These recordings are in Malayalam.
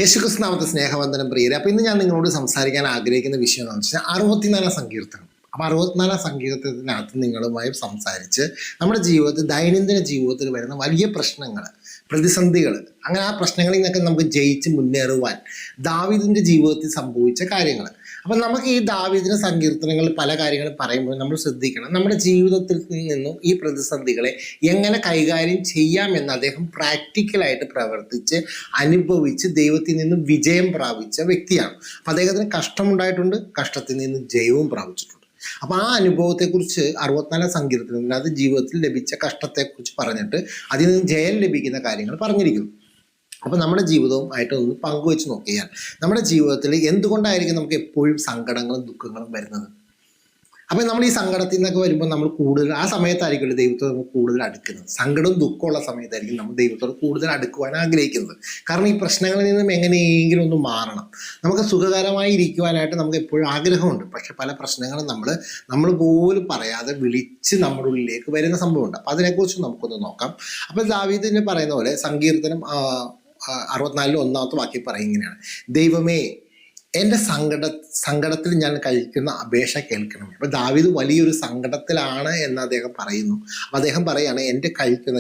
യേശുക്രിസ്തുനാമത്തെ സ്നേഹവന്ദനം പ്രിയരെ. അപ്പോൾ ഇന്ന് ഞാൻ നിങ്ങളോട് സംസാരിക്കാൻ ആഗ്രഹിക്കുന്ന വിഷയം എന്താണെന്ന് വെച്ചാൽ 64 സങ്കീർത്തനം. അപ്പോൾ 64 സങ്കീർത്തനത്തിനകത്ത് നിങ്ങളുമായി സംസാരിച്ച് നമ്മുടെ ജീവിതത്തിൽ ദൈനംദിന ജീവിതത്തിൽ വരുന്ന വലിയ പ്രശ്നങ്ങൾ, പ്രതിസന്ധികൾ, അങ്ങനെ ആ പ്രശ്നങ്ങളിൽ നിന്നൊക്കെ നമുക്ക് ജയിച്ച് മുന്നേറുവാൻ ദാവീദിൻ്റെ ജീവിതത്തിൽ സംഭവിച്ച കാര്യങ്ങൾ. അപ്പം നമുക്ക് ഈ ദാവീദിൻ്റെ സങ്കീർത്തനങ്ങളിൽ പല കാര്യങ്ങളും പറയുമ്പോൾ നമ്മൾ ശ്രദ്ധിക്കണം, നമ്മുടെ ജീവിതത്തിൽ നിന്നും ഈ പ്രതിസന്ധികളെ എങ്ങനെ കൈകാര്യം ചെയ്യാമെന്ന് അദ്ദേഹം പ്രാക്ടിക്കലായിട്ട് പ്രവർത്തിച്ച് അനുഭവിച്ച് ദൈവത്തിൽ നിന്നും വിജയം പ്രാപിച്ച വ്യക്തിയാണ്. അപ്പം അദ്ദേഹത്തിന് കഷ്ടമുണ്ടായിട്ടുണ്ട്, കഷ്ടത്തിൽ നിന്ന് ജയവും പ്രാപിച്ചിട്ടുണ്ട്. അപ്പം ആ അനുഭവത്തെക്കുറിച്ച് 64 സങ്കീർത്തനത്തിനകത്ത് ജീവിതത്തിൽ ലഭിച്ച കഷ്ടത്തെക്കുറിച്ച് പറഞ്ഞിട്ട് അതിൽ നിന്ന് ജയം ലഭിക്കുന്ന കാര്യങ്ങൾ പറഞ്ഞിരിക്കുന്നു. അപ്പം നമ്മുടെ ജീവിതവും ആയിട്ടൊന്ന് പങ്കുവെച്ച് നോക്കിയാൽ നമ്മുടെ ജീവിതത്തിൽ എന്തുകൊണ്ടായിരിക്കും നമുക്ക് എപ്പോഴും സങ്കടങ്ങളും ദുഃഖങ്ങളും വരുന്നത്? അപ്പം നമ്മൾ ഈ സങ്കടത്തിൽ നിന്നൊക്കെ വരുമ്പോൾ നമ്മൾ കൂടുതൽ ആ സമയത്തായിരിക്കും ദൈവത്തോട് നമ്മൾ കൂടുതൽ അടുക്കുന്നത്. സങ്കടവും ദുഃഖമുള്ള സമയത്തായിരിക്കും നമ്മൾ ദൈവത്തോട് കൂടുതൽ അടുക്കുവാൻ ആഗ്രഹിക്കുന്നത്. കാരണം ഈ പ്രശ്നങ്ങളിൽ നിന്നും എങ്ങനെയെങ്കിലും ഒന്ന് മാറണം. നമുക്ക് സുഖകരമായി ഇരിക്കുവാനായിട്ട് നമുക്ക് എപ്പോഴും ആഗ്രഹമുണ്ട്. പക്ഷെ പല പ്രശ്നങ്ങളും നമ്മൾ പോലും പറയാതെ വിളിച്ച് നമ്മുടെ ഉള്ളിലേക്ക് വരുന്ന സംഭവമുണ്ട്. അപ്പം അതിനെക്കുറിച്ച് നമുക്കൊന്ന് നോക്കാം. അപ്പം ദാവീദിന് പറയുന്ന പോലെ സങ്കീർത്തനം 64 ഒന്നാമത്തെ വാക്യം പറയും ഇങ്ങനെയാണ്: ദൈവമേ, എൻ്റെ സങ്കടത്തിൽ ഞാൻ കഴിക്കുന്ന അപേക്ഷ കേൾക്കണമേ. അപ്പം ദാവീദ് വലിയൊരു സങ്കടത്തിലാണ് എന്ന് അദ്ദേഹം പറയുന്നു. അപ്പം അദ്ദേഹം പറയുകയാണ്,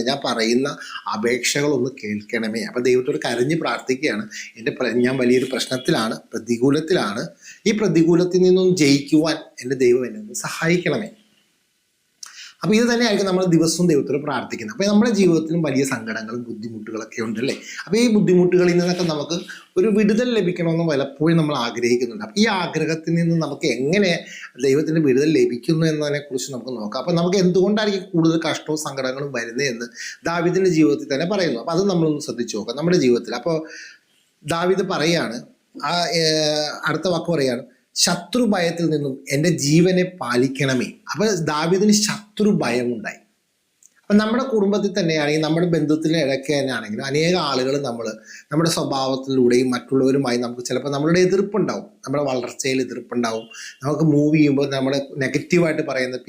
ഞാൻ പറയുന്ന അപേക്ഷകളൊന്ന് കേൾക്കണമേ. അപ്പം ദൈവത്തോട് കരഞ്ഞ് പ്രാർത്ഥിക്കുകയാണ്, ഞാൻ വലിയൊരു പ്രശ്നത്തിലാണ്, പ്രതികൂലത്തിലാണ്. ഈ പ്രതികൂലത്തിൽ നിന്നും ജയിക്കുവാൻ എൻ്റെ ദൈവം എന്നെ ഒന്ന് സഹായിക്കണമേ. അപ്പോൾ ഇത് തന്നെയായിരിക്കും നമ്മൾ ദിവസവും ദൈവത്തോട് പ്രാർത്ഥിക്കുന്നത്. അപ്പോൾ നമ്മുടെ ജീവിതത്തിലും വലിയ സങ്കടങ്ങളും ബുദ്ധിമുട്ടുകളൊക്കെ ഉണ്ടല്ലേ. അപ്പോൾ ഈ ബുദ്ധിമുട്ടുകളിൽ നിന്നൊക്കെ നമുക്ക് ഒരു വിടുതൽ ലഭിക്കണമെന്ന് പലപ്പോഴും നമ്മൾ ആഗ്രഹിക്കുന്നുണ്ട്. അപ്പോൾ ഈ ആഗ്രഹത്തിൽ നിന്ന് നമുക്ക് എങ്ങനെ ദൈവത്തിൻ്റെ വിടുതൽ ലഭിക്കുന്നു എന്നതിനെക്കുറിച്ച് നമുക്ക് നോക്കാം. അപ്പോൾ നമുക്ക് എന്തുകൊണ്ടായിരിക്കും കൂടുതൽ കഷ്ടവും സങ്കടങ്ങളും വരുന്നതെന്ന് ദാവീദിൻ്റെ ജീവിതത്തിൽ തന്നെ പറയുന്നു. അപ്പോൾ അത് നമ്മളൊന്ന് ശ്രദ്ധിച്ച് നോക്കാം നമ്മുടെ ജീവിതത്തിൽ. അപ്പോൾ ദാവീദ് പറയുകയാണ്, അടുത്ത വാക്ക് പറയുകയാണ്, ശത്രുഭയത്തിൽ നിന്നും എൻ്റെ ജീവനെ പാലിക്കണമേ. അപ്പോൾ ദാവീദിന് ശത്രുഭയമുണ്ടായി. അപ്പം നമ്മുടെ കുടുംബത്തിൽ തന്നെയാണെങ്കിൽ, നമ്മുടെ ബന്ധുത്തിൻ്റെ ഇടയ്ക്ക് തന്നെയാണെങ്കിലും അനേക ആളുകൾ നമ്മുടെ സ്വഭാവത്തിലൂടെയും മറ്റുള്ളവരുമായി നമുക്ക് ചിലപ്പോൾ നമ്മളുടെ എതിർപ്പുണ്ടാവും, നമ്മുടെ വളർച്ചയിൽ എതിർപ്പുണ്ടാവും. നമുക്ക് മൂവ് ചെയ്യുമ്പോൾ നമ്മളെ നെഗറ്റീവായിട്ട് പറയുന്ന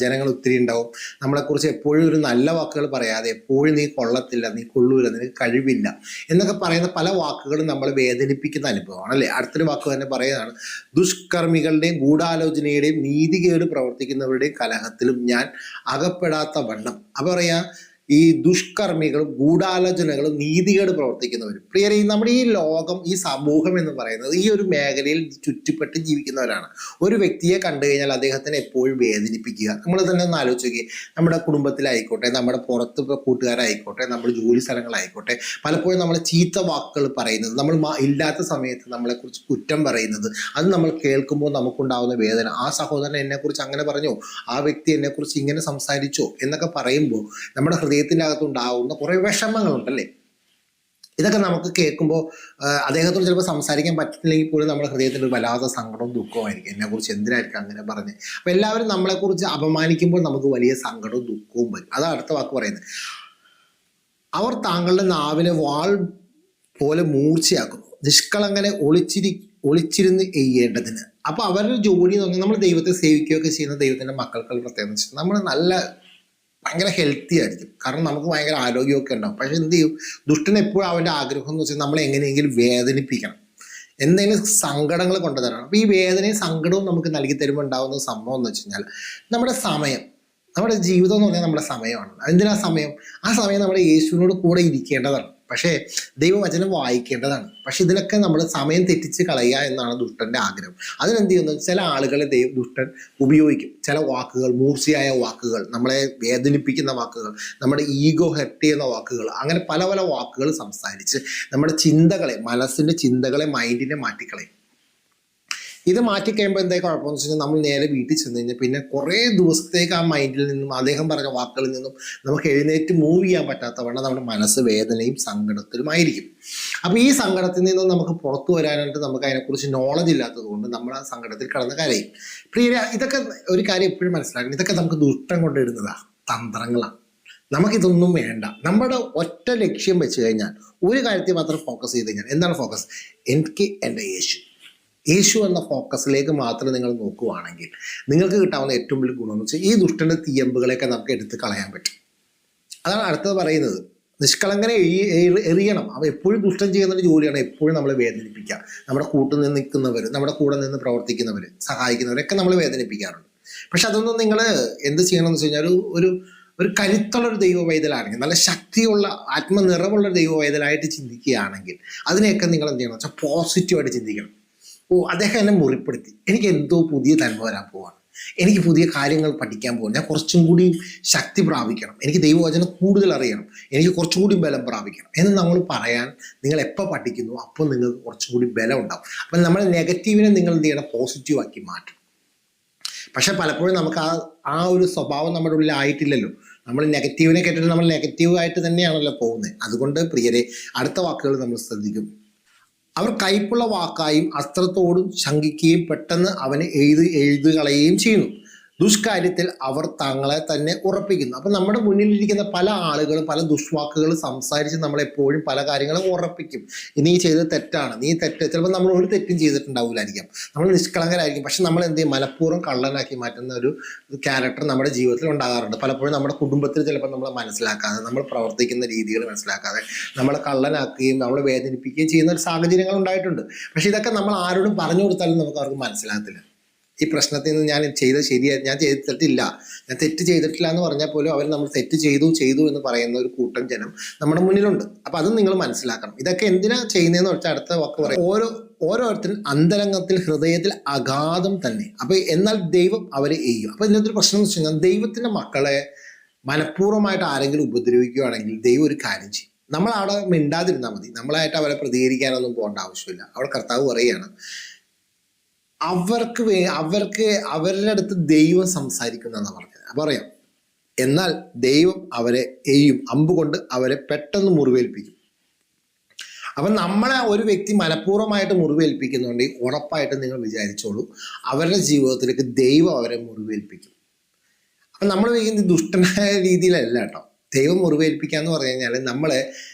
ജനങ്ങൾ ഒത്തിരി ഉണ്ടാവും. നമ്മളെക്കുറിച്ച് എപ്പോഴും ഒരു നല്ല വാക്കുകൾ പറയാതെ എപ്പോഴും നീ കൊള്ളത്തില്ല, നീ കൊള്ളൂല, നിനക്ക് കഴിവില്ല എന്നൊക്കെ പറയുന്ന പല വാക്കുകളും നമ്മളെ വേദനിപ്പിക്കുന്ന അനുഭവമാണ് അല്ലേ. അടുത്തൊരു വാക്ക് തന്നെ പറയുന്നതാണ്: ദുഷ്കർമ്മികളുടെയും ഗൂഢാലോചനയുടെയും നീതികേട് പ്രവർത്തിക്കുന്നവരുടെയും കലഹത്തിലും ഞാൻ അകപ്പെടാത്ത വണ്ണം. അപ്പോൾ പറയാ, ഈ ദുഷ്കർമ്മികളും ഗൂഢാലോചനകളും നീതികേട് പ്രവർത്തിക്കുന്നവരും. പ്രിയരെ, നമ്മുടെ ഈ ലോകം, ഈ സമൂഹം എന്ന് പറയുന്നത് ഈ ഒരു മേഖലയിൽ ചുറ്റിപ്പെട്ട് ജീവിക്കുന്നവരാണ്. ഒരു വ്യക്തിയെ കണ്ടു കഴിഞ്ഞാൽ അദ്ദേഹത്തിനെ എപ്പോഴും വേദനിപ്പിക്കുക. നമ്മൾ തന്നെ ഒന്ന് ആലോചിക്കുക, നമ്മുടെ കുടുംബത്തിലായിക്കോട്ടെ, നമ്മുടെ പുറത്ത് കൂട്ടുകാരായിക്കോട്ടെ, നമ്മുടെ ജോലി സ്ഥലങ്ങളായിക്കോട്ടെ, പലപ്പോഴും നമ്മൾ ചീത്ത വാക്കുകൾ പറയുന്നത്, നമ്മൾ ഇല്ലാത്ത സമയത്ത് നമ്മളെക്കുറിച്ച് കുറ്റം പറയുന്നത്, അത് നമ്മൾ കേൾക്കുമ്പോൾ നമുക്കുണ്ടാകുന്ന വേദന. ആ സഹോദരൻ എന്നെക്കുറിച്ച് അങ്ങനെ പറഞ്ഞോ, ആ വ്യക്തി എന്നെക്കുറിച്ച് ഇങ്ങനെ സംസാരിച്ചോ എന്നൊക്കെ പറയുമ്പോൾ നമ്മുടെ ഹൃദയത്തിൻ്റെ അകത്തുണ്ടാവുന്ന കുറേ വിഷമങ്ങളുണ്ടല്ലേ. ഇതൊക്കെ നമുക്ക് കേൾക്കുമ്പോൾ അദ്ദേഹത്തോട് ചിലപ്പോൾ സംസാരിക്കാൻ പറ്റില്ലെങ്കിൽ പോലും നമ്മുടെ ഹൃദയത്തിൽ ഒരു വല്ലാത്ത സങ്കടവും ദുഃഖവുമായിരിക്കും. എന്നെക്കുറിച്ച് എന്തിനായിരിക്കും അങ്ങനെ പറഞ്ഞത്. അപ്പം എല്ലാവരും നമ്മളെക്കുറിച്ച് അപമാനിക്കുമ്പോൾ നമുക്ക് വലിയ സങ്കടവും ദുഃഖവും വരും. അതാണ് അടുത്ത വാക്ക് പറയുന്നത്: അവർ താങ്കളുടെ നാവിനെ വാൾ പോലെ മൂർച്ചയാക്കുന്നു, നിഷ്കളങ്കനെ ഒളിച്ചിരുന്ന് ചെയ്യേണ്ടതിന്. അപ്പോൾ അവരുടെ ജോലി എന്ന് പറഞ്ഞാൽ നമ്മൾ ദൈവത്തെ സേവിക്കുകയൊക്കെ ചെയ്യുന്ന ദൈവത്തിൻ്റെ മക്കൾക്കുള്ള പ്രത്യേകത വെച്ചാൽ നമ്മൾ ഭയങ്കര ഹെൽത്തി ആയിരിക്കും. കാരണം നമുക്ക് ഭയങ്കര ആരോഗ്യമൊക്കെ ഉണ്ടാവും. പക്ഷെ എന്ത് ചെയ്യും, ദുഷ്ടൻ എപ്പോഴും അവൻ്റെ ആഗ്രഹം എന്ന് വെച്ചാൽ നമ്മളെ എങ്ങനെയെങ്കിലും വേദനിപ്പിക്കണം, എന്തെങ്കിലും സങ്കടങ്ങൾ കൊണ്ടുതരണം. അപ്പോൾ ഈ വേദനയും സങ്കടവും നമുക്ക് നൽകി തരുമ്പോൾ ഉണ്ടാകുന്ന സംഭവം എന്ന് വെച്ച് കഴിഞ്ഞാൽ നമ്മുടെ ജീവിതം എന്ന് പറഞ്ഞാൽ നമ്മുടെ സമയമാണ്. എന്തിനാ സമയം? ആ സമയം നമ്മുടെ യേശുവിനോട് കൂടെ ഇരിക്കേണ്ടതാണ്. പക്ഷേ ദൈവവചനം വായിക്കേണ്ടതാണ്. പക്ഷെ ഇതിലൊക്കെ നമ്മൾ സമയം തെറ്റിച്ച് കളയുക എന്നാണ് ദുഷ്ടൻ്റെ ആഗ്രഹം. അതിനെന്ത് ചെയ്യുന്നത്, ചില ആളുകളെ ദുഷ്ടൻ ഉപയോഗിക്കും. ചില വാക്കുകൾ, മൂർച്ചയായ വാക്കുകൾ, നമ്മളെ വേദനിപ്പിക്കുന്ന വാക്കുകൾ, നമ്മുടെ ഈഗോ ഹെർട്ട് ചെയ്യുന്ന വാക്കുകൾ, അങ്ങനെ പല പല വാക്കുകൾ സംസാരിച്ച് നമ്മുടെ മനസ്സിൻ്റെ ചിന്തകളെ, മൈൻഡിനെ മാറ്റിക്കളയും. ഇത് മാറ്റിക്കഴിയുമ്പോൾ എന്താ കുഴപ്പമെന്ന് വെച്ച് കഴിഞ്ഞാൽ നമ്മൾ നേരെ വീട്ടിൽ ചെന്ന് കഴിഞ്ഞാൽ പിന്നെ കുറേ ദിവസത്തേക്ക് ആ മൈൻഡിൽ നിന്നും, അദ്ദേഹം പറഞ്ഞ വാക്കുകളിൽ നിന്നും നമുക്ക് എഴുന്നേറ്റ് മൂവ് ചെയ്യാൻ പറ്റാത്തവണ്ണം നമ്മുടെ മനസ്സ് വേദനയും സങ്കടത്തിലുമായിരിക്കും. അപ്പോൾ ഈ സങ്കടത്തിൽ നിന്നും നമുക്ക് പുറത്തു വരാനായിട്ട് നമുക്ക് അതിനെക്കുറിച്ച് നോളജ് ഇല്ലാത്തത് കൊണ്ട് നമ്മൾ ആ സങ്കടത്തിൽ കടന്ന് കരയും. പ്രിയ, ഇതൊക്കെ ഒരു കാര്യം എപ്പോഴും മനസ്സിലാക്കണം, ഇതൊക്കെ നമുക്ക് ദുഷ്ടം കൊണ്ടിടുന്നതാണ്, തന്ത്രങ്ങളാണ്. നമുക്കിതൊന്നും വേണ്ട. നമ്മുടെ ഒറ്റ ലക്ഷ്യം വെച്ച് കഴിഞ്ഞാൽ ഒരു കാര്യത്തിൽ മാത്രം ഫോക്കസ് ചെയ്ത് കഴിഞ്ഞാൽ, എന്താണ് ഫോക്കസ്? എനിക്ക് എൻ്റെ യേശു എന്ന ഫോക്കസിലേക്ക് മാത്രം നിങ്ങൾ നോക്കുകയാണെങ്കിൽ നിങ്ങൾക്ക് കിട്ടാവുന്ന ഏറ്റവും വലിയ ഗുണമെന്ന് വെച്ചാൽ ഈ ദുഷ്ടൻ്റെ തീയമ്പുകളെയൊക്കെ നമുക്ക് എടുത്ത് കളയാൻ പറ്റും. അതാണ് അടുത്തത് പറയുന്നത്. നിഷ്കളങ്കനെ എറിയണം. അവ എപ്പോഴും ദുഷ്ടം ചെയ്യുന്നൊരു ജോലിയാണ് എപ്പോഴും നമ്മളെ വേദനിപ്പിക്കുക. നമ്മുടെ കൂട്ടിൽ നിന്ന് നിൽക്കുന്നവർ, നമ്മുടെ കൂടെ നിന്ന് പ്രവർത്തിക്കുന്നവർ, സഹായിക്കുന്നവരൊക്കെ നമ്മൾ വേദനിപ്പിക്കാറുണ്ട്. പക്ഷെ അതൊന്നും നിങ്ങൾ എന്ത് ചെയ്യണമെന്ന് വെച്ച് കഴിഞ്ഞാൽ ഒരു ഒരു കരുത്തുള്ളൊരു ദൈവ പൈതലാണെങ്കിൽ, നല്ല ശക്തിയുള്ള ആത്മനിറവുള്ള ദൈവ പൈതലായിട്ട് ചിന്തിക്കുകയാണെങ്കിൽ അതിനെയൊക്കെ നിങ്ങൾ എന്ത് ചെയ്യണം വെച്ചാൽ പോസിറ്റീവായിട്ട് ചിന്തിക്കണം. അദ്ദേഹം എന്നെ മുറിപ്പെടുത്തി, എനിക്ക് എന്തോ പുതിയ തന്മ വരാൻ പോവാണ്, എനിക്ക് പുതിയ കാര്യങ്ങൾ പഠിക്കാൻ പോകണം, ഞാൻ കുറച്ചും കൂടി ശക്തി പ്രാപിക്കണം, എനിക്ക് ദൈവവചനം കൂടുതൽ അറിയണം, എനിക്ക് കുറച്ചും കൂടി ബലം പ്രാപിക്കണം എന്ന് നമ്മൾ പറയാൻ നിങ്ങൾ എപ്പോൾ പഠിക്കുന്നു അപ്പോൾ നിങ്ങൾക്ക് കുറച്ചും കൂടി ബലം ഉണ്ടാവും. അപ്പം നമ്മൾ നെഗറ്റീവിനെ നിങ്ങൾ എന്ത് ചെയ്യണം, പോസിറ്റീവാക്കി മാറ്റണം. പക്ഷെ പലപ്പോഴും നമുക്ക് ആ ഒരു സ്വഭാവം നമ്മുടെ ഉള്ളിൽ ആയിട്ടില്ലല്ലോ. നമ്മൾ നെഗറ്റീവിനെ കേട്ടിട്ട് നമ്മൾ നെഗറ്റീവായിട്ട് തന്നെയാണല്ലോ പോകുന്നത്. അതുകൊണ്ട് പ്രിയരെ, അടുത്ത വാക്കുകൾ നമ്മൾ ശ്രദ്ധിക്കും. അവർ കയ്പുള്ള വാക്കായും അസ്ത്രത്തോടും ശങ്കിക്കുകയും പെട്ടെന്ന് അവന് എഴുതുകളയുകയും ചെയ്യുന്നു. ദുഷ്കാര്യത്തിൽ അവർ തങ്ങളെ തന്നെ ഉറപ്പിക്കുന്നു. അപ്പം നമ്മുടെ മുന്നിലിരിക്കുന്ന പല ആളുകളും പല ദുഷ്വാക്കുകൾ സംസാരിച്ച് നമ്മളെപ്പോഴും പല കാര്യങ്ങളും ഉറപ്പിക്കും. നീ ചെയ്തത് തെറ്റാണ്, നീ തെറ്റ്. ചിലപ്പോൾ നമ്മൾ ഒരു തെറ്റും ചെയ്തിട്ടുണ്ടാവില്ലായിരിക്കാം, നമ്മൾ നിഷ്കളങ്കരായിരിക്കും. പക്ഷെ നമ്മൾ എന്ത് ചെയ്യും, മനഃപൂർവ്വം കള്ളനാക്കി മാറ്റുന്ന ഒരു ക്യാരക്ടർ നമ്മുടെ ജീവിതത്തിൽ ഉണ്ടാകാറുണ്ട്. പലപ്പോഴും നമ്മുടെ കുടുംബത്തിൽ ചിലപ്പോൾ നമ്മൾ മനസ്സിലാക്കാതെ, നമ്മൾ പ്രവർത്തിക്കുന്ന രീതികൾ മനസ്സിലാക്കാതെ നമ്മളെ കള്ളനാക്കുകയും നമ്മളെ വേദനിപ്പിക്കുകയും ചെയ്യുന്ന ഒരു സാഹചര്യങ്ങൾ ഉണ്ടായിട്ടുണ്ട്. പക്ഷെ ഇതൊക്കെ നമ്മൾ ആരോടും പറഞ്ഞു കൊടുത്താലും നമുക്ക് അവർക്ക് മനസ്സിലാകത്തില്ല. ഈ പ്രശ്നത്തിൽ നിന്ന് ഞാൻ ചെയ്തത് ശരിയായി, ഞാൻ ചെയ്തിട്ടില്ല, ഞാൻ തെറ്റ് ചെയ്തിട്ടില്ല എന്ന് പറഞ്ഞാൽ പോലും അവർ നമ്മൾ തെറ്റ് ചെയ്തു എന്ന് പറയുന്ന ഒരു കൂട്ടം ജനം നമ്മുടെ മുന്നിലുണ്ട്. അപ്പം അതും നിങ്ങൾ മനസ്സിലാക്കണം. ഇതൊക്കെ എന്തിനാ ചെയ്യുന്നതെന്ന് വെച്ചാൽ അടുത്ത വാക്ക് പറയും, ഓരോരുത്തരും അന്തരംഗത്തിൽ ഹൃദയത്തിൽ അഗാധം തന്നെ. അപ്പം എന്നാൽ ദൈവം അവരെ ചെയ്യും. അപ്പം ഇതിനകത്തൊരു പ്രശ്നം എന്ന് വെച്ച് കഴിഞ്ഞാൽ, ദൈവത്തിൻ്റെ മക്കളെ മനഃപൂർവ്വമായിട്ട് ആരെങ്കിലും ഉപദ്രവിക്കുകയാണെങ്കിൽ ദൈവം ഒരു കാര്യം ചെയ്യും. നമ്മൾ അവിടെ മിണ്ടാതിരുന്നാൽ മതി, നമ്മളായിട്ട് അവരെ പ്രതികരിക്കാനൊന്നും പോകേണ്ട ആവശ്യമില്ല. അവിടെ കർത്താവ് പറയുകയാണ്, അവർക്ക് അവരുടെ അടുത്ത് ദൈവം സംസാരിക്കുന്നതെന്നാണ് പറഞ്ഞത്. പറയാം, എന്നാൽ ദൈവം അവരെ എയ്യും, അമ്പുകൊണ്ട് അവരെ പെട്ടെന്ന് മുറിവേൽപ്പിക്കും. അപ്പം നമ്മളെ ഒരു വ്യക്തി മനഃപൂർവ്വമായിട്ട് മുറിവേൽപ്പിക്കുന്നുണ്ടെങ്കിൽ ഉറപ്പായിട്ട് നിങ്ങൾ വിചാരിച്ചോളൂ, അവരുടെ ജീവിതത്തിലേക്ക് ദൈവം അവരെ മുറിവേൽപ്പിക്കും. അപ്പം നമ്മൾ വിചാരിക്കുന്നത് ദുഷ്ടനായ രീതിയിലല്ല കേട്ടോ. ദൈവം മുറിവേൽപ്പിക്കുക എന്ന് പറഞ്ഞു കഴിഞ്ഞാൽ, നമ്മളെ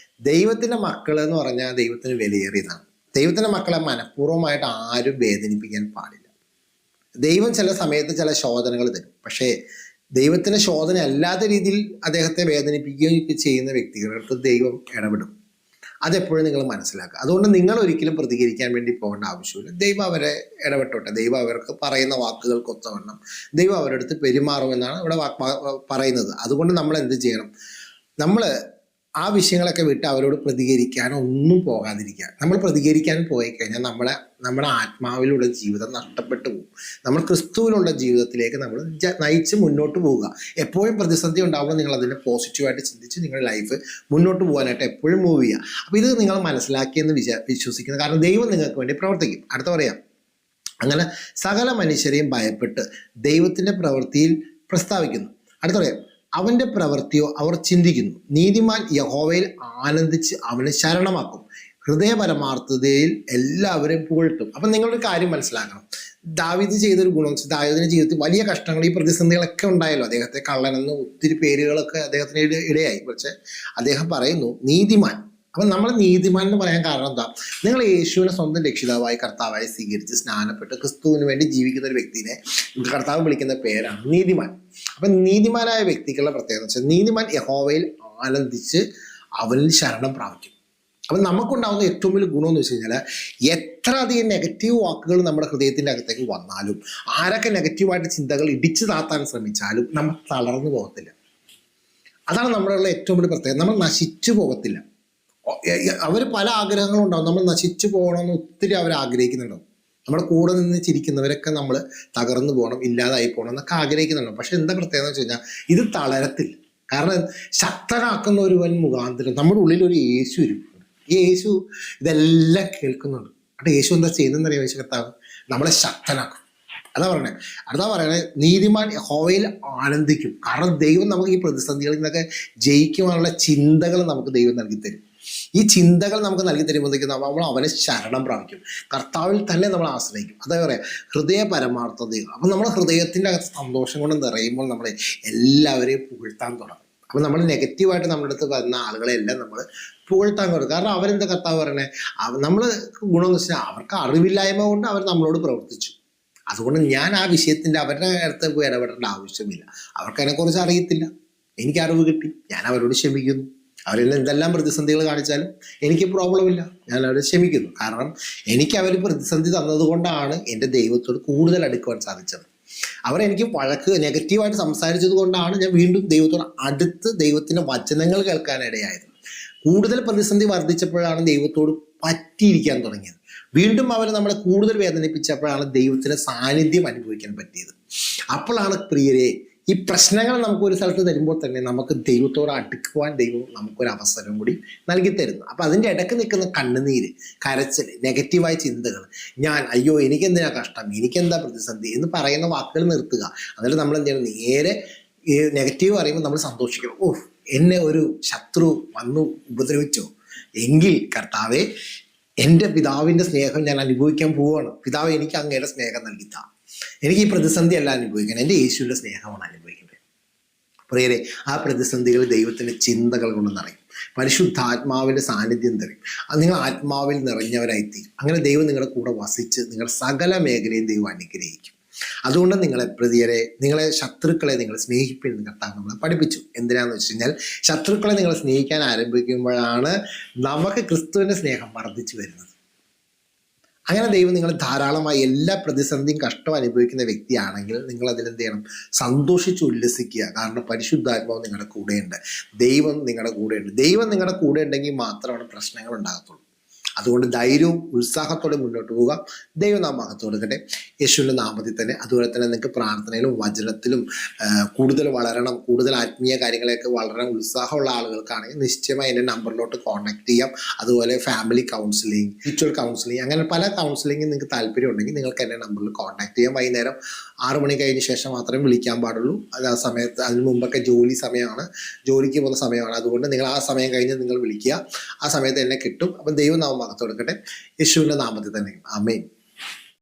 ദൈവത്തിൻ്റെ മക്കൾ എന്ന് പറഞ്ഞാൽ ദൈവത്തിന് വിലയേറിയതാണ്. ദൈവത്തിൻ്റെ മക്കളെ മനഃപൂർവ്വമായിട്ട് ആരും വേദനിപ്പിക്കാൻ പാടില്ല. ദൈവം ചില സമയത്ത് ചില ശോധനകൾ തരും. പക്ഷേ ദൈവത്തിന് ശോധന അല്ലാത്ത രീതിയിൽ അദ്ദേഹത്തെ വേദനിപ്പിക്കുകയും ചെയ്യുന്ന വ്യക്തികൾക്ക് ദൈവം ഇടപെടും. അതെപ്പോഴും നിങ്ങൾ മനസ്സിലാക്കുക. അതുകൊണ്ട് നിങ്ങൾ ഒരിക്കലും പ്രതികരിക്കാൻ വേണ്ടി പോകേണ്ട ആവശ്യമില്ല. ദൈവം അവരെ ഇടപെട്ടോട്ടെ. ദൈവം അവർക്ക് പറയുന്ന വാക്കുകൾക്കൊത്തവണ്ണം ദൈവം അവരുടെ അടുത്ത് പെരുമാറുമെന്നാണ് ഇവിടെ പറയുന്നത്. അതുകൊണ്ട് നമ്മൾ എന്ത് ചെയ്യണം, നമ്മൾ ആ വിഷയങ്ങളൊക്കെ വിട്ട് അവരോട് പ്രതികരിക്കാനോ ഒന്നും പോകാതിരിക്കുക. നമ്മൾ പ്രതികരിക്കാൻ പോയി കഴിഞ്ഞാൽ നമ്മുടെ ആത്മാവിലുള്ള ജീവിതം നഷ്ടപ്പെട്ടു പോകും. നമ്മൾ ക്രിസ്തുവിലുള്ള ജീവിതത്തിലേക്ക് നമ്മൾ നയിച്ച് മുന്നോട്ട് പോവുക. എപ്പോഴും പ്രതിസന്ധി ഉണ്ടാകുമ്പോൾ നിങ്ങൾ അതിനെ പോസിറ്റീവായിട്ട് ചിന്തിച്ച് നിങ്ങളുടെ ലൈഫ് മുന്നോട്ട് പോകാനായിട്ട് എപ്പോഴും മൂവ് ചെയ്യുക. അപ്പോൾ ഇത് നിങ്ങൾ മനസ്സിലാക്കിയെന്ന് വിശ്വസിക്കുന്നു. കാരണം ദൈവം നിങ്ങൾക്ക് വേണ്ടി പ്രവർത്തിക്കും. അടുത്ത പറയാം, അങ്ങനെ സകല മനുഷ്യരെയും ഭയപ്പെട്ട് ദൈവത്തിൻ്റെ പ്രവൃത്തിയിൽ പ്രസ്താവിക്കുന്നു. അടുത്ത പറയാം, അവൻ്റെ പ്രവൃത്തിയോ അവർ ചിന്തിക്കുന്നു. നീതിമാൻ യഹോവയിൽ ആനന്ദിച്ച് അവനെ ശരണമാക്കും. ഹൃദയപരമാർത്ഥതയിൽ എല്ലാവരെയും പുകഴ്ത്തും. അപ്പം നിങ്ങളൊരു കാര്യം മനസ്സിലാക്കണം. ദാവീദ് ചെയ്തൊരു ഗുണം, ദാവീദിൻ്റെ ജീവിതത്തിൽ വലിയ കഷ്ടങ്ങൾ, ഈ പ്രതിസന്ധികളൊക്കെ ഉണ്ടായല്ലോ. അദ്ദേഹത്തെ കള്ളനെന്ന് ഒത്തിരി പേരുകളൊക്കെ അദ്ദേഹത്തിന് ഇടയായി. പക്ഷെ അദ്ദേഹം പറയുന്നു നീതിമാൻ. അപ്പം നമ്മൾ നീതിമാൻ എന്ന് പറയാൻ കാരണം എന്താ, നിങ്ങൾ യേശുവിനെ സ്വന്തം രക്ഷിതാവായി കർത്താവായി സ്വീകരിച്ച് സ്നാനപ്പെട്ട് ക്രിസ്തുവിന് വേണ്ടി ജീവിക്കുന്ന ഒരു വ്യക്തിനെ കർത്താവ് വിളിക്കുന്ന പേരാണ് നീതിമാൻ. അപ്പം നീതിമാനായ വ്യക്തികളുടെ പ്രത്യേകത വെച്ചാൽ, നീതിമാൻ യഹോവയിൽ ആനന്ദിച്ച് അവനിൽ ശരണം പ്രാപിക്കും. അപ്പം നമുക്കുണ്ടാകുന്ന ഏറ്റവും വലിയ ഗുണമെന്ന് വെച്ച് കഴിഞ്ഞാൽ, എത്ര അധികം നെഗറ്റീവ് വാക്കുകൾ നമ്മുടെ ഹൃദയത്തിൻ്റെ അകത്തേക്ക് വന്നാലും, ആരൊക്കെ നെഗറ്റീവായിട്ട് ചിന്തകൾ ഇടിച്ചു താത്താൻ ശ്രമിച്ചാലും നമ്മൾ തളർന്നു പോകത്തില്ല. അതാണ് നമ്മളുള്ള ഏറ്റവും വലിയ പ്രത്യേകത. നമ്മൾ നശിച്ചു പോകത്തില്ല. അവർ പല ആഗ്രഹങ്ങളും ഉണ്ടാവും, നമ്മൾ നശിച്ചു പോകണമെന്ന് ഒത്തിരി അവർ ആഗ്രഹിക്കുന്നുണ്ടാവും. നമ്മുടെ കൂടെ നിന്ന് ചിരിക്കുന്നവരൊക്കെ നമ്മൾ തകർന്നു പോകണം, ഇല്ലാതായി പോകണം എന്നൊക്കെ ആഗ്രഹിക്കുന്നുണ്ടാവും. പക്ഷെ എന്താ പ്രത്യേകത എന്ന് വെച്ച് കഴിഞ്ഞാൽ, ഇത് തളരത്തില്ല. കാരണം ശക്തനാക്കുന്ന ഒരുവൻ മുഖാന്തരം നമ്മുടെ ഉള്ളിൽ ഒരു യേശു ഇരിക്കുന്നുണ്ട്. ഈ യേശു ഇതെല്ലാം കേൾക്കുന്നുണ്ട്. അവിടെ യേശു എന്താ ചെയ്യുന്നതെന്നറിയാം, യേശു കർത്താവ് നമ്മളെ ശക്തനാക്കും. അതാ പറയണേ. അടുത്താ പറയണേ, നീതിമാൻ യഹോവയിൽ ആനന്ദിക്കും. കാരണം ദൈവം നമുക്ക് ഈ പ്രതിസന്ധികളിൽ നിന്നൊക്കെ ജയിക്കുവാനുള്ള ചിന്തകൾ നമുക്ക് ദൈവം നൽകിത്തരും. ഈ ചിന്തകൾ നമുക്ക് നൽകി തരുമ്പോഴത്തേക്കും നമ്മൾ അവനെ ശരണം പ്രാപിക്കും. കർത്താവിൽ തന്നെ നമ്മൾ ആശ്രയിക്കും. അതാ പറയാം, ഹൃദയ പരമാർത്ഥതയും. അപ്പം നമ്മുടെ ഹൃദയത്തിൻ്റെ അകത്ത് സന്തോഷം കൊണ്ട് നിറയുമ്പോൾ നമ്മൾ എല്ലാവരെയും പുകഴ്ത്താൻ തുടങ്ങും. അപ്പം നമ്മൾ നെഗറ്റീവായിട്ട് നമ്മുടെ അടുത്ത് വരുന്ന ആളുകളെല്ലാം നമ്മൾ പുകഴ്ത്താൻ തുടങ്ങും. കാരണം അവരെന്താ കർത്താവ് പറയണേ, നമ്മൾ ഗുണമെന്ന് വെച്ചാൽ അവർക്ക് അറിവില്ലായ്മ കൊണ്ട് അവർ നമ്മളോട് പ്രവർത്തിച്ചു. അതുകൊണ്ട് ഞാൻ ആ വിഷയത്തിൻ്റെ അവരുടെ അടുത്ത് ഇടപെടേണ്ട ആവശ്യമില്ല. അവർക്ക് അതിനെക്കുറിച്ച് അറിയത്തില്ല, എനിക്ക് അറിവ് കിട്ടി, ഞാൻ അവരോട് ക്ഷമിക്കുന്നു. അവരെന്നെ എന്തെല്ലാം പ്രതിസന്ധികൾ കാണിച്ചാലും എനിക്ക് പ്രോബ്ലം ഇല്ല, ഞാൻ അവരെ ക്ഷമിക്കുന്നു. കാരണം എനിക്ക് അവർ പ്രതിസന്ധി തന്നതുകൊണ്ടാണ് എൻ്റെ ദൈവത്തോട് കൂടുതൽ അടുക്കുവാൻ സാധിച്ചത്. അവർ എനിക്ക് നെഗറ്റീവായിട്ട് സംസാരിച്ചത് കൊണ്ടാണ് ഞാൻ വീണ്ടും ദൈവത്തോട് അടുത്ത് ദൈവത്തിൻ്റെ വചനങ്ങൾ കേൾക്കാനിടയായത്. കൂടുതൽ പ്രതിസന്ധി വർദ്ധിച്ചപ്പോഴാണ് ദൈവത്തോട് പറ്റിയിരിക്കാൻ തുടങ്ങിയത്. വീണ്ടും അവർ നമ്മളെ കൂടുതൽ വേദനിപ്പിച്ചപ്പോഴാണ് ദൈവത്തിൻ്റെ സാന്നിധ്യം അനുഭവിക്കാൻ പറ്റിയത്. അപ്പോഴാണ് പ്രിയരെ, ഈ പ്രശ്നങ്ങൾ നമുക്ക് ഒരു സ്ഥലത്ത് തരുമ്പോൾ തന്നെ നമുക്ക് ദൈവത്തോട് അടുക്കുവാൻ ദൈവം നമുക്കൊരു അവസരം കൂടി നൽകി തരുന്നു. അപ്പം അതിൻ്റെ ഇടയ്ക്ക് നിൽക്കുന്ന കണ്ണുനീര്, കരച്ചിൽ, നെഗറ്റീവായ ചിന്തകൾ, അയ്യോ എനിക്കെന്തിനാ കഷ്ടം, എനിക്കെന്താ പ്രതിസന്ധി എന്ന് പറയുന്ന വാക്കുകൾ നിർത്തുക. എന്നിട്ട് നമ്മൾ എന്ത് ചെയ്യണം, നേരെ നെഗറ്റീവ് പറയുമ്പോൾ നമ്മൾ സന്തോഷിക്കണം. എന്നെ ഒരു ശത്രു വന്നു ഉപദ്രവിച്ചോ, എങ്കിൽ കർത്താവെ എൻ്റെ പിതാവിൻ്റെ സ്നേഹം ഞാൻ അനുഭവിക്കാൻ പോവുകയാണ്. പിതാവ് എനിക്ക് അങ്ങയുടെ സ്നേഹം നൽകിത്താ. എനിക്ക് ഈ പ്രതിസന്ധി അല്ല അനുഭവിക്കണം, എൻ്റെ യേശുവിൻ്റെ സ്നേഹമാണ് അനുഭവിക്കേണ്ടത്. പ്രിയരെ, ആ പ്രതിസന്ധികൾ ദൈവത്തിൻ്റെ ചിന്തകൾ കൊണ്ട് നിറയും, പരിശുദ്ധാത്മാവിൻ്റെ സാന്നിധ്യം തരും. നിങ്ങൾ ആത്മാവിൽ നിറഞ്ഞവരായിത്തീരും. അങ്ങനെ ദൈവം നിങ്ങളുടെ കൂടെ വസിച്ച് നിങ്ങളുടെ സകല മേഖലയും ദൈവം അനുഗ്രഹിക്കും. അതുകൊണ്ട് നിങ്ങളെ ശത്രുക്കളെ നിങ്ങൾ സ്നേഹിപ്പിൻ കർത്താവ് നമ്മളെ പഠിപ്പിച്ചു. എന്തിനാന്ന് വെച്ച് കഴിഞ്ഞാൽ, ശത്രുക്കളെ നിങ്ങൾ സ്നേഹിക്കാൻ ആരംഭിക്കുമ്പോഴാണ് നമുക്ക് ക്രിസ്തുവിൻ്റെ സ്നേഹം വർദ്ധിച്ചു വരുന്നത്. അങ്ങനെ ദൈവം നിങ്ങൾ ധാരാളമായി എല്ലാ പ്രതിസന്ധിയും കഷ്ടവും അനുഭവിക്കുന്ന വ്യക്തിയാണെങ്കിൽ നിങ്ങൾ അതിലെന്ത് ചെയ്യണം, സന്തോഷിച്ച് ഉല്ലസിക്കുക. കാരണം പരിശുദ്ധാത്മാവ് നിങ്ങളുടെ കൂടെയുണ്ട്, ദൈവം നിങ്ങളുടെ കൂടെയുണ്ട്. ദൈവം നിങ്ങളുടെ കൂടെ ഉണ്ടെങ്കിൽ മാത്രമാണ് പ്രശ്നങ്ങൾ ഉണ്ടാകത്തുള്ളൂ. അതുകൊണ്ട് ധൈര്യവും ഉത്സാഹത്തോടെ മുന്നോട്ട് പോവുക. ദൈവം നാം മഹത്വം കൊടുക്കട്ടെ, യേശുവിൻ്റെ നാമത്തിൽ തന്നെ. അതുപോലെ തന്നെ നിങ്ങൾക്ക് പ്രാർത്ഥനയിലും വചനത്തിലും കൂടുതൽ വളരണം, കൂടുതൽ ആത്മീയ കാര്യങ്ങളെയൊക്കെ വളരാൻ ഉത്സാഹമുള്ള ആളുകൾക്കാണെങ്കിൽ നിശ്ചയമായി എൻ്റെ നമ്പറിലോട്ട് കോൺടാക്ട് ചെയ്യാം. അതുപോലെ ഫാമിലി കൗൺസിലിംഗ്, സ്പിരിച്വൽ കൗൺസിലിംഗ്, അങ്ങനെ പല കൗൺസിലിംഗും നിങ്ങൾക്ക് താല്പര്യം ഉണ്ടെങ്കിൽ നിങ്ങൾക്ക് എൻ്റെ നമ്പറിൽ കോൺടാക്ട് ചെയ്യാം. വൈകുന്നേരം 6 മണി കഴിഞ്ഞ ശേഷം മാത്രമേ വിളിക്കാൻ പാടുള്ളൂ. അത് ആ സമയത്ത്, അതിന് മുമ്പൊക്കെ ജോലി സമയമാണ്, ജോലിക്ക് പോകുന്ന സമയമാണ്. അതുകൊണ്ട് നിങ്ങൾ ആ സമയം കഴിഞ്ഞ് നിങ്ങൾ വിളിക്കുക, ആ സമയത്ത് എന്നെ കിട്ടും. അപ്പം ദൈവം നാം മഹത്വം കൊടുക്കട്ടെ, യേശുവിൻ്റെ നാമത്തിൽ തന്നെ. ആമേൻ.